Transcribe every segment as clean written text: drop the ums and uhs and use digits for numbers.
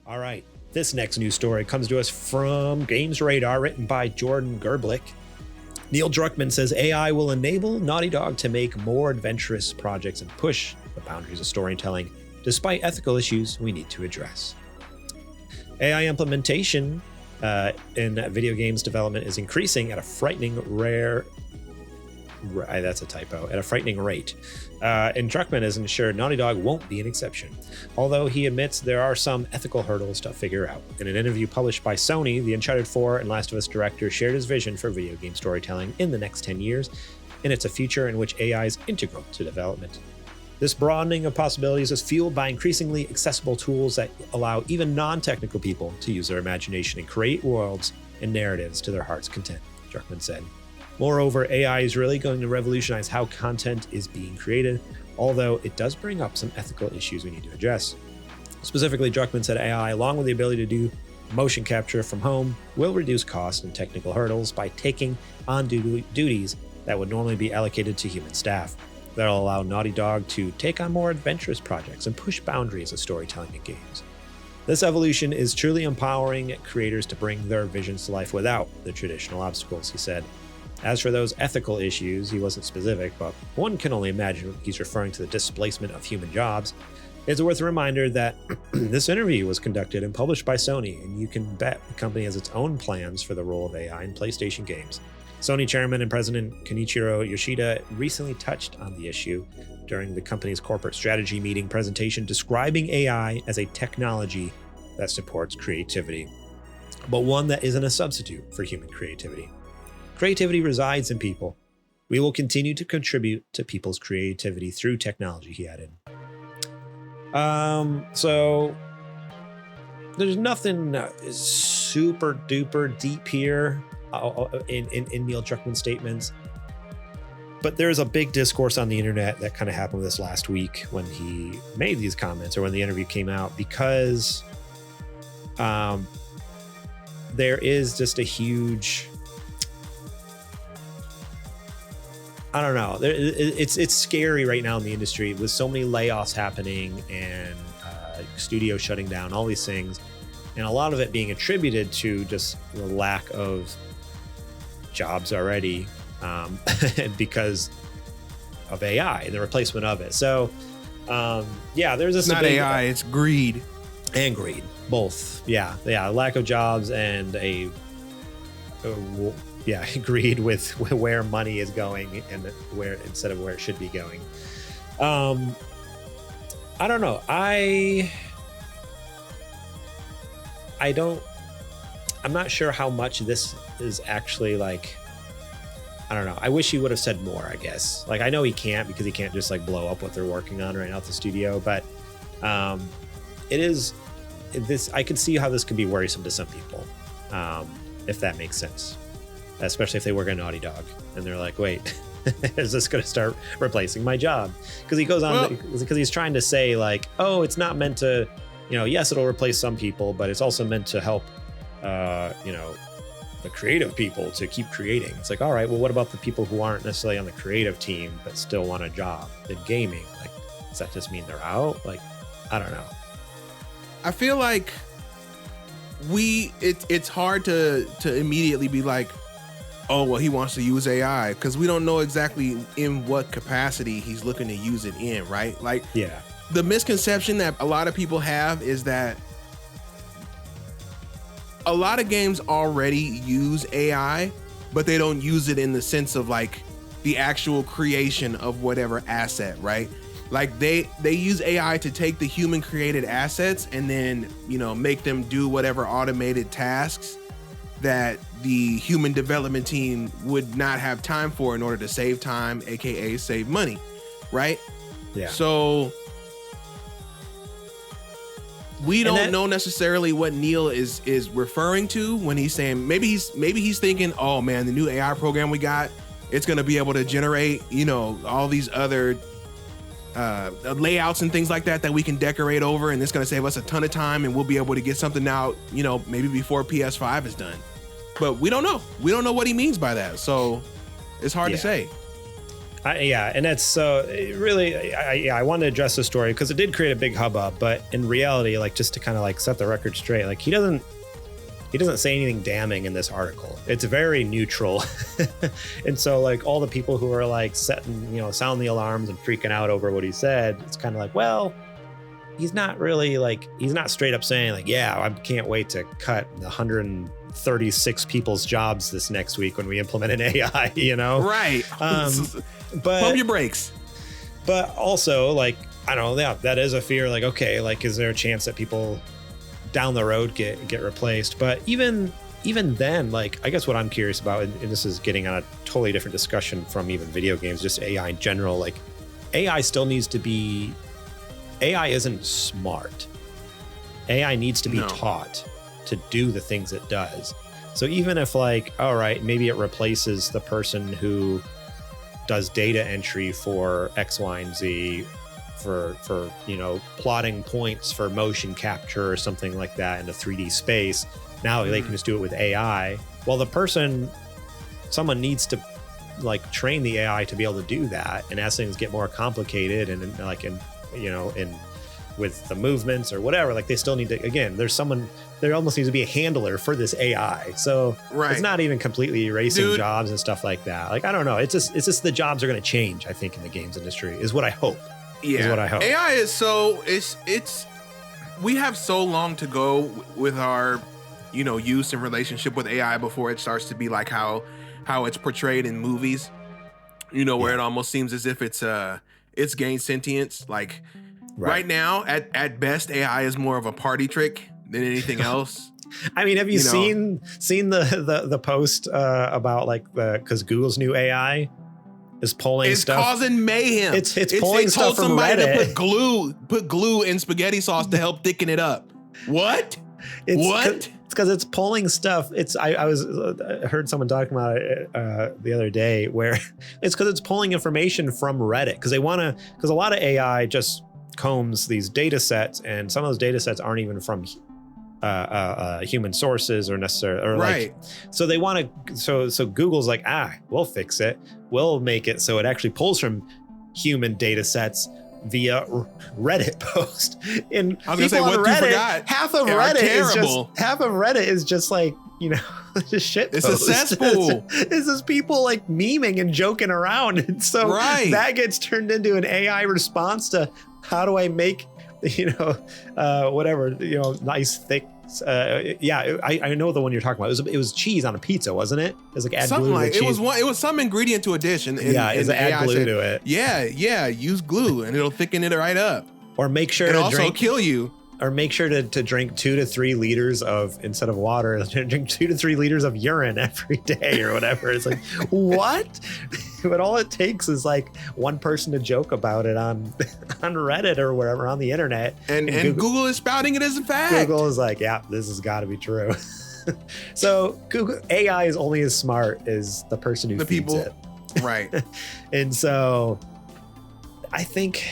All right. This next news story comes to us from Games Radar, written by Jordan Gerblick. Neil Druckmann says AI will enable Naughty Dog to make more adventurous projects and push the boundaries of storytelling, despite ethical issues we need to address. AI implementation in video games development is increasing at a frightening that's a typo, at a frightening rate. And Druckmann has ensured Naughty Dog won't be an exception, although he admits there are some ethical hurdles to figure out. In an interview published by Sony, the Uncharted 4 and Last of Us director shared his vision for video game storytelling in the next 10 years, and it's a future in which AI is integral to development. This broadening of possibilities is fueled by increasingly accessible tools that allow even non-technical people to use their imagination and create worlds and narratives to their heart's content, Druckmann said. Moreover, AI is really going to revolutionize how content is being created, although it does bring up some ethical issues we need to address. Specifically, Druckmann said AI, along with the ability to do motion capture from home, will reduce costs and technical hurdles by taking on duties that would normally be allocated to human staff. That'll allow Naughty Dog to take on more adventurous projects and push boundaries of storytelling in games. This evolution is truly empowering creators to bring their visions to life without the traditional obstacles, he said. As for those ethical issues, he wasn't specific, but one can only imagine he's referring to the displacement of human jobs. It's worth a reminder that this interview was conducted and published by Sony, and you can bet the company has its own plans for the role of AI in PlayStation games. Sony chairman and president Kenichiro Yoshida recently touched on the issue during the company's corporate strategy meeting presentation, describing AI as a technology that supports creativity, but one that isn't a substitute for human creativity. Creativity resides in people. We will continue to contribute to people's creativity through technology, he added. So there's nothing super duper deep here in Neil Druckmann's statements, but there's a big discourse on the internet that kind of happened this last week when he made these comments, or when the interview came out, because there is just a huge, I don't know. It's scary right now in the industry with so many layoffs happening and studios shutting down, all these things, and a lot of it being attributed to just the lack of jobs already because of AI and the replacement of it. So, there's this. It's not AI, it's greed. And greed, both. Yeah, lack of jobs and greed with where money is going and where, instead of where it should be going. I don't know. I'm not sure how much this is actually like, I don't know. I wish he would have said more, I guess. Like, I know he can't, because he can't just like blow up what they're working on right now at the studio, but I could see how this could be worrisome to some people, if that makes sense. Especially if they work at Naughty Dog and they're like, wait, is this going to start replacing my job? Because he goes on, because he's trying to say like, oh, it's not meant to, yes, it'll replace some people, but it's also meant to help, the creative people to keep creating. It's like, all right, well, what about the people who aren't necessarily on the creative team but still want a job in gaming? Like, does that just mean they're out? Like, I don't know. I feel like it's hard to immediately be like, oh, well, he wants to use AI, because we don't know exactly in what capacity he's looking to use it in, right? Like, yeah, the misconception that a lot of people have is that a lot of games already use AI, but they don't use it in the sense of like the actual creation of whatever asset, right? Like they use AI to take the human created assets and then, make them do whatever automated tasks that the human development team would not have time for in order to save time, aka save money, right? Yeah. So we don't know necessarily what Neil is referring to when he's saying, maybe he's thinking, oh man, the new AI program we got, it's gonna be able to generate, all these other layouts and things like that we can decorate over, and it's gonna save us a ton of time, and we'll be able to get something out, maybe before PS5 is done. But we don't know. We don't know what he means by that, so it's hard to say. And that's so really. I wanted to address the story because it did create a big hubbub, but in reality, like just to kind of like set the record straight, like he doesn't say anything damning in this article. It's very neutral, and so like all the people who are like sound the alarms and freaking out over what he said, it's kind of like, well, he's not straight up saying like, yeah, I can't wait to cut 136 people's jobs this next week when we implement an AI, Right. But pump your brakes. But also, like, I don't know, yeah, that is a fear. Like, okay, like, is there a chance that people down the road get replaced? But even then, like, I guess what I'm curious about, and this is getting on a totally different discussion from even video games, just AI in general, like, AI still needs to be, AI isn't smart. AI needs to be taught to do the things it does. So even if like, all right, maybe it replaces the person who does data entry for X, Y, and Z for plotting points for motion capture or something like that in a 3D space. Now they can just do it with AI. Well, someone needs to like train the AI to be able to do that. And as things get more complicated and with the movements or whatever, like they still need to, again, there almost needs to be a handler for this AI. So It's not even completely erasing jobs and stuff like that. Like, I don't know. It's just the jobs are going to change, I think, in the games industry is what I hope. Yeah. Is what I hope. AI is we have so long to go with our, use and relationship with AI before it starts to be like how it's portrayed in movies, where it almost seems as if it's gained sentience. Like, right now, at best, AI is more of a party trick than anything else. I mean, have you seen the post about like because Google's new AI is pulling stuff? It's causing mayhem. It's pulling stuff from Reddit. To put glue in spaghetti sauce to help thicken it up. What? It's because it's pulling stuff. I heard someone talking about it the other day where it's because it's pulling information from Reddit because a lot of AI just combs these data sets, and some of those data sets aren't even from human sources or necessarily, or right. Like, so they want to, so Google's like, we'll fix it. We'll make it so it actually pulls from human data sets via Reddit post. And I was gonna say, what Reddit, you forgot? half of Reddit is just like, just shit. It's a cesspool. It's just people like memeing and joking around. And so that gets turned into an AI response to how do I make, whatever, nice thick. I know the one you're talking about. It was cheese on a pizza, wasn't it? It was like add something glue like to cheese. It was some ingredient to a dish, and it's add glue to it. Yeah, use glue and it'll thicken it right up. Or make sure to also kill you. Or make sure to drink 2 to 3 liters instead of water, drink 2 to 3 liters of urine every day or whatever. It's like, what? But all it takes is like one person to joke about it on Reddit or wherever on the internet. And Google is spouting it as a fact. Google is like, yeah, this has got to be true. So Google AI is only as smart as the person who feeds it. Right. And so I think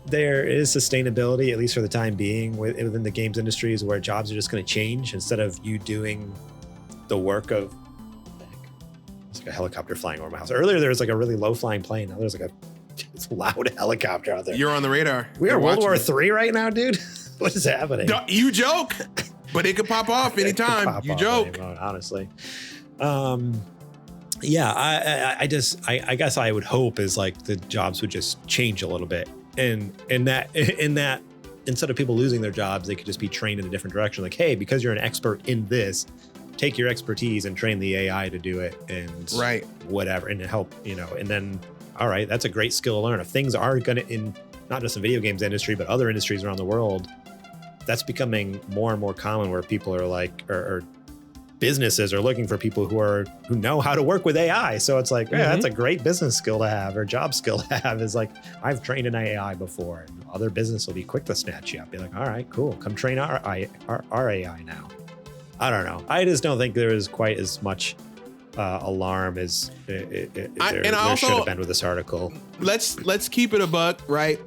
there is sustainability, at least for the time being, within the games industries where jobs are just going to change instead of you doing the work of. It's like a helicopter flying over my house. Earlier, there was like a really low flying plane. Now there's like a loud helicopter out there. You're on the radar. We are World War III right now, dude. What is happening? You joke, but it could pop off anytime. You joke. Honestly. Yeah, I guess I would hope is like the jobs would just change a little bit. And in that instead of people losing their jobs, they could just be trained in a different direction. Like, hey, because you're an expert in this, take your expertise and train the AI to do it and whatever, and help, and then, all right, that's a great skill to learn. If things are going to, in not just the video games industry, but other industries around the world, that's becoming more and more common where people are like, or businesses are looking for people who know how to work with AI. So it's like, yeah, that's a great business skill to have or job skill to have, is like, I've trained an AI before, and other business will be quick to snatch you up. Be like, all right, cool. Come train our AI now. I don't know. I just don't think there is quite as much alarm as there should have been with this article. Let's keep it a buck, right?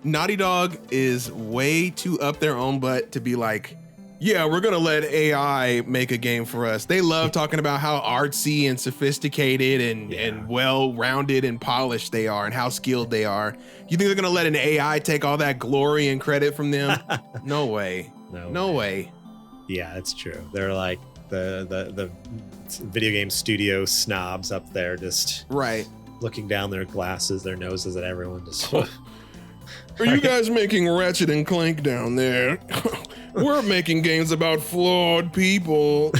Naughty Dog is way too up their own butt to be like, Yeah, we're gonna let AI make a game for us. They love talking about how artsy and sophisticated and well-rounded and polished they are and how skilled they are. You think they're gonna let an AI take all that glory and credit from them? No way. No way. Yeah, it's true. They're like the video game studio snobs up there, just looking down their glasses, their noses at everyone. Just are you guys making Ratchet and Clank down there? We're making games about flawed people.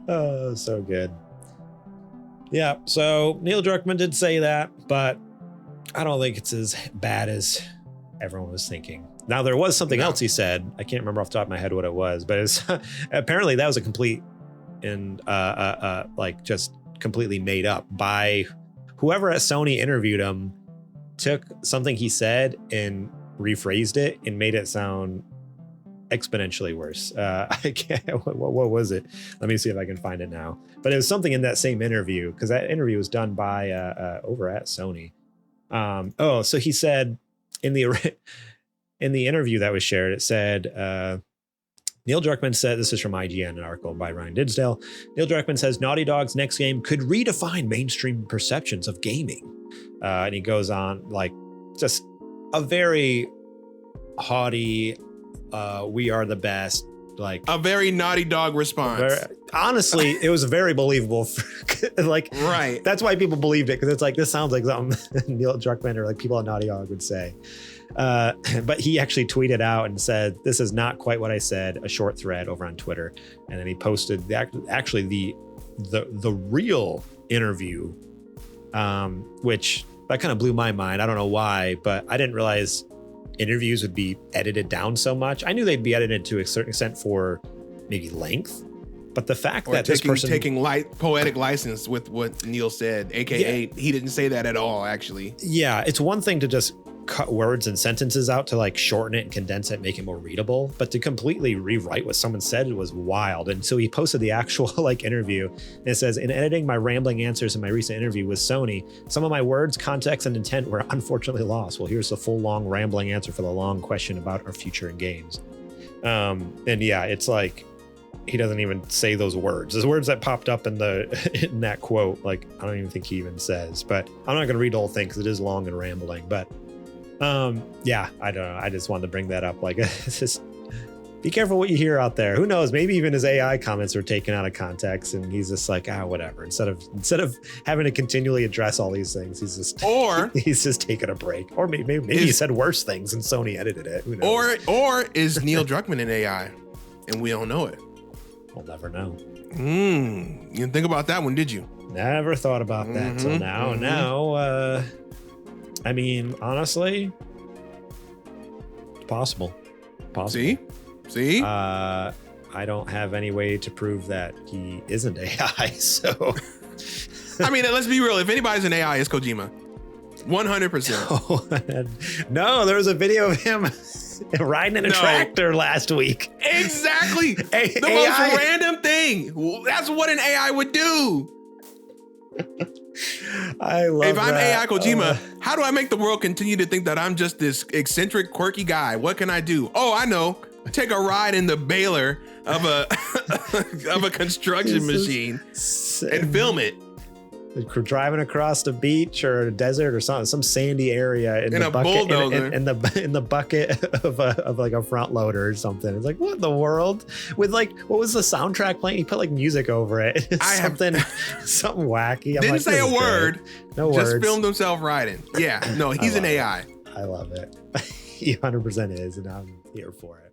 Oh, so good. Yeah, so Neil Druckmann did say that, but I don't think it's as bad as everyone was thinking. Now, there was something else he said. I can't remember off the top of my head what it was, but it's apparently that was a complete and like just completely made up by whoever at Sony interviewed him, took something he said and rephrased it and made it sound exponentially worse. I can't, what was it? Let me see if I can find it now. But it was something in that same interview, because that interview was done by over at Sony. So he said in the interview that was shared, it said, Neil Druckmann said, this is from IGN, an article by Ryan Dinsdale. Neil Druckmann says Naughty Dog's next game could redefine mainstream perceptions of gaming. And he goes on like just a very haughty, we are the best, like a very Naughty Dog response. Honestly, it was very believable. Like, right. That's why people believed it, because it's like, this sounds like something Neil Druckmann or like people at Naughty Dog would say. But he actually tweeted out and said, this is not quite what I said, a short thread over on Twitter. And then he posted actually the real interview, which that kind of blew my mind. I don't know why, but I didn't realize interviews would be edited down so much. I knew they'd be edited to a certain extent for maybe length, but the fact that this person taking poetic license with what Neil said, aka he didn't say that at all, actually. Yeah, it's one thing to just cut words and sentences out to like shorten it and condense it, make it more readable, but to completely rewrite what someone said was wild. And so he posted the actual like interview, and it says, in editing my rambling answers in my recent interview with Sony, some of my words, context, and intent were unfortunately lost. Well, here's the full long rambling answer for the long question about our future in games. And yeah, it's like he doesn't even say those words. Those words that popped up in that quote, like I don't even think he even says. But I'm not gonna read the whole thing because it is long and rambling. But yeah, I don't know. I just wanted to bring that up. Like, it's just be careful what you hear out there. Who knows? Maybe even his AI comments were taken out of context, and he's just like, whatever. Instead of having to continually address all these things, he's just taking a break. Or maybe he said worse things and Sony edited it. Who knows? Or is Neil Druckmann an AI, and we don't know it? We'll never know. You didn't think about that one, did you? Never thought about that till now. Now, I mean, honestly, it's possible. See? I don't have any way to prove that he isn't AI, so. I mean, let's be real. If anybody's an AI, it's Kojima. 100%. No, there was a video of him riding in a tractor last week. Exactly. The most random thing. That's what an AI would do. I love If I'm AI Kojima, how do I make the world continue to think that I'm just this eccentric, quirky guy? What can I do? Oh, I know. Take a ride in the baler of a of a construction machine and film it. Driving across the beach or a desert or something, some sandy area in the bucket, in the bucket of like a front loader or something. It's like, what in the world? With like, what was the soundtrack playing? He put like music over it. Something wacky. Didn't like, say a word. No words. Just filmed himself riding. Yeah, no, he's an AI. I love it. He 100% is, and I'm here for it.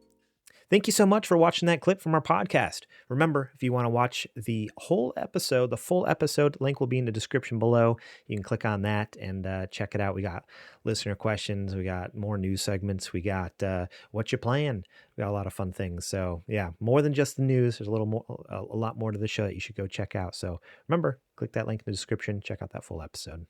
Thank you so much for watching that clip from our podcast. Remember, if you want to watch the whole episode, the full episode, link will be in the description below. You can click on that and check it out. We got listener questions. We got more news segments. We got what you playing. We got a lot of fun things. So yeah, more than just the news. There's a lot more to the show that you should go check out. So remember, click that link in the description. Check out that full episode.